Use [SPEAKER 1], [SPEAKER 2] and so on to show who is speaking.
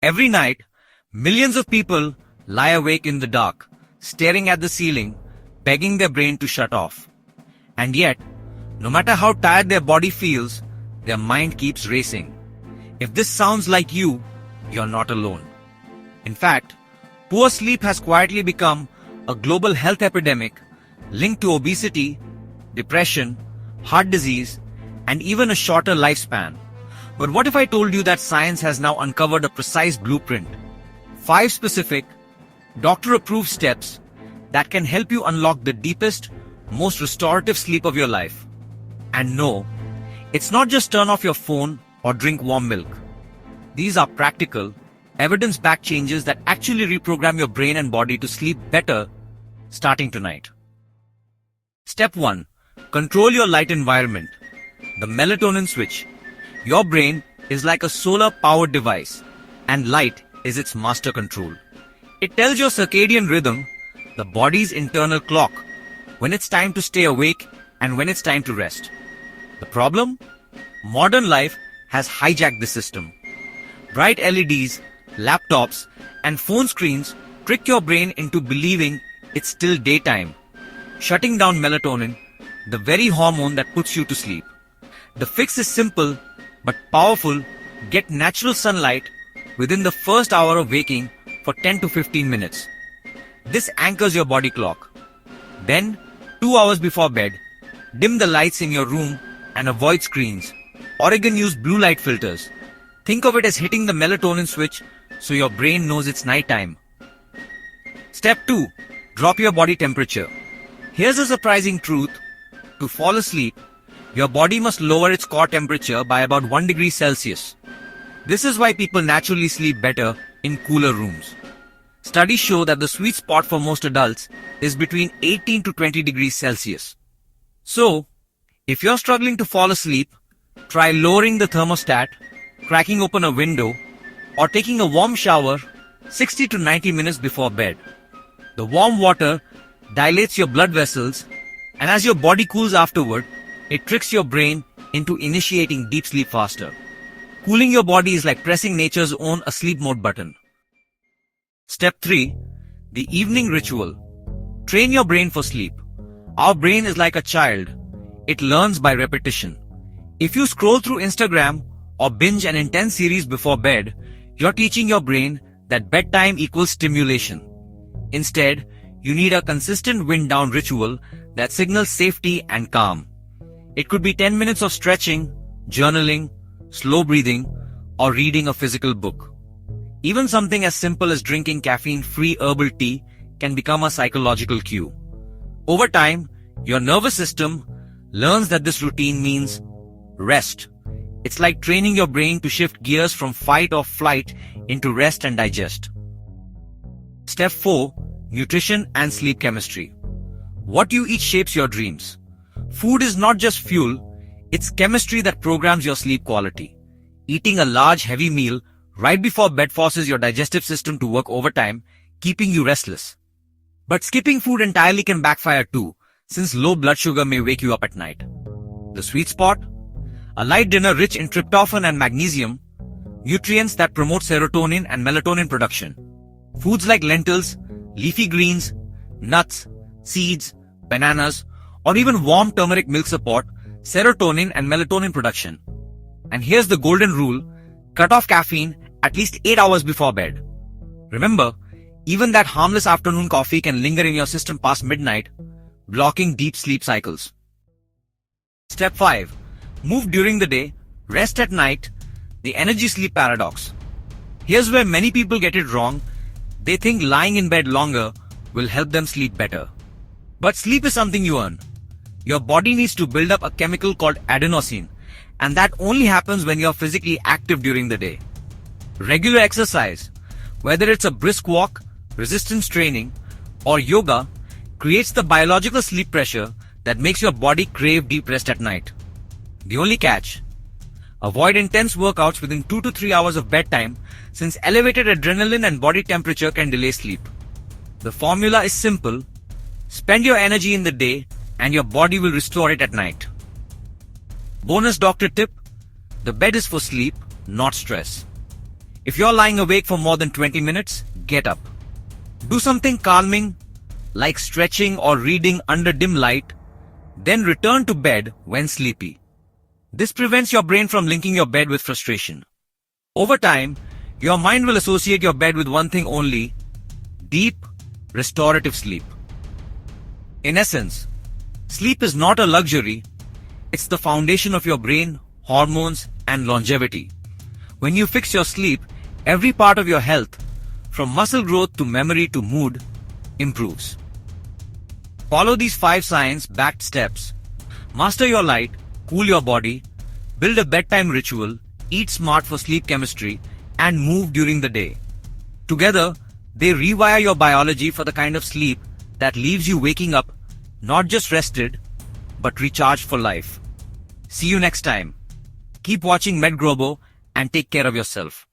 [SPEAKER 1] Every night, millions of people lie awake in the dark, staring at the ceiling, begging their brain to shut off. And yet, no matter how tired their body feels, their mind keeps racing. If this sounds like you, you're not alone. In fact, poor sleep has quietly become a global health epidemic linked to obesity, depression, heart disease, and even a shorter lifespan. But what if I told you that science has now uncovered a precise blueprint? 5 specific, doctor-approved steps that can help you unlock the deepest, most restorative sleep of your life. And no, it's not just turn off your phone or drink warm milk. These are practical, evidence-backed changes that actually reprogram your brain and body to sleep better starting tonight. Step 1. Control your light environment. The melatonin switch. Your brain is like a solar-powered device, and light is its master control. It tells your circadian rhythm, the body's internal clock, when it's time to stay awake and when it's time to rest. The problem? Modern life has hijacked the system. Bright LEDs, laptops, and phone screens trick your brain into believing it's still daytime, shutting down melatonin, the very hormone that puts you to sleep. The fix is simple but powerful. Get natural sunlight within the first hour of waking for 10 to 15 minutes. This anchors your body clock. Then, 2 hours before bed, dim the lights in your room and avoid screens. Oregon used blue light filters. Think of it as hitting the melatonin switch so your brain knows it's nighttime. Step 2. Drop your body temperature. Here's a surprising truth. To fall asleep, your body must lower its core temperature by about 1 degree Celsius. This is why people naturally sleep better in cooler rooms. Studies show that the sweet spot for most adults is between 18 to 20 degrees Celsius. So, if you're struggling to fall asleep, try lowering the thermostat, cracking open a window, or taking a warm shower 60 to 90 minutes before bed. The warm water dilates your blood vessels, and as your body cools afterward, it tricks your brain into initiating deep sleep faster. Cooling your body is like pressing nature's own asleep mode button. Step 3. The evening ritual. Train your brain for sleep. Our brain is like a child. It learns by repetition. If you scroll through Instagram or binge an intense series before bed, you're teaching your brain that bedtime equals stimulation. Instead, you need a consistent wind-down ritual that signals safety and calm. It could be 10 minutes of stretching, journaling, slow breathing, or reading a physical book. Even something as simple as drinking caffeine-free herbal tea can become a psychological cue. Over time, your nervous system learns that this routine means rest. It's like training your brain to shift gears from fight or flight into rest and digest. Step 4. Nutrition and sleep chemistry. What you eat shapes your dreams. Food is not just fuel, it's chemistry that programs your sleep quality. Eating a large, heavy meal right before bed forces your digestive system to work overtime, keeping you restless. But skipping food entirely can backfire too, since low blood sugar may wake you up at night. The sweet spot? A light dinner rich in tryptophan and magnesium, nutrients that promote serotonin and melatonin production. Foods like lentils, leafy greens, nuts, seeds, bananas, or even warm turmeric milk support serotonin and melatonin production. And here's the golden rule: cut off caffeine at least 8 hours before bed. Remember, even that harmless afternoon coffee can linger in your system past midnight, blocking deep sleep cycles. Step 5. Move during the day, rest at night, the energy sleep paradox. Here's where many people get it wrong. They think lying in bed longer will help them sleep better. But sleep is something you earn. Your body needs to build up a chemical called adenosine, and that only happens when you're physically active during the day. Regular exercise, whether it's a brisk walk, resistance training, or yoga, creates the biological sleep pressure that makes your body crave deep rest at night. The only catch: avoid intense workouts within 2 to 3 hours of bedtime, since elevated adrenaline and body temperature can delay sleep. The formula is simple: spend your energy in the day and your body will restore it at night. Bonus doctor tip: the bed is for sleep, not stress. If you're lying awake for more than 20 minutes, get up. Do something calming like stretching or reading under dim light, then return to bed when sleepy. This prevents your brain from linking your bed with frustration. Over time, your mind will associate your bed with one thing only: deep, restorative sleep. In essence, sleep is not a luxury, it's the foundation of your brain, hormones, and longevity. When you fix your sleep, every part of your health, from muscle growth to memory to mood, improves. Follow these 5 science-backed steps. Master your light, cool your body, build a bedtime ritual, eat smart for sleep chemistry, and move during the day. Together, they rewire your biology for the kind of sleep that leaves you waking up not just rested, but recharged for life. See you next time. Keep watching MedGroww and take care of yourself.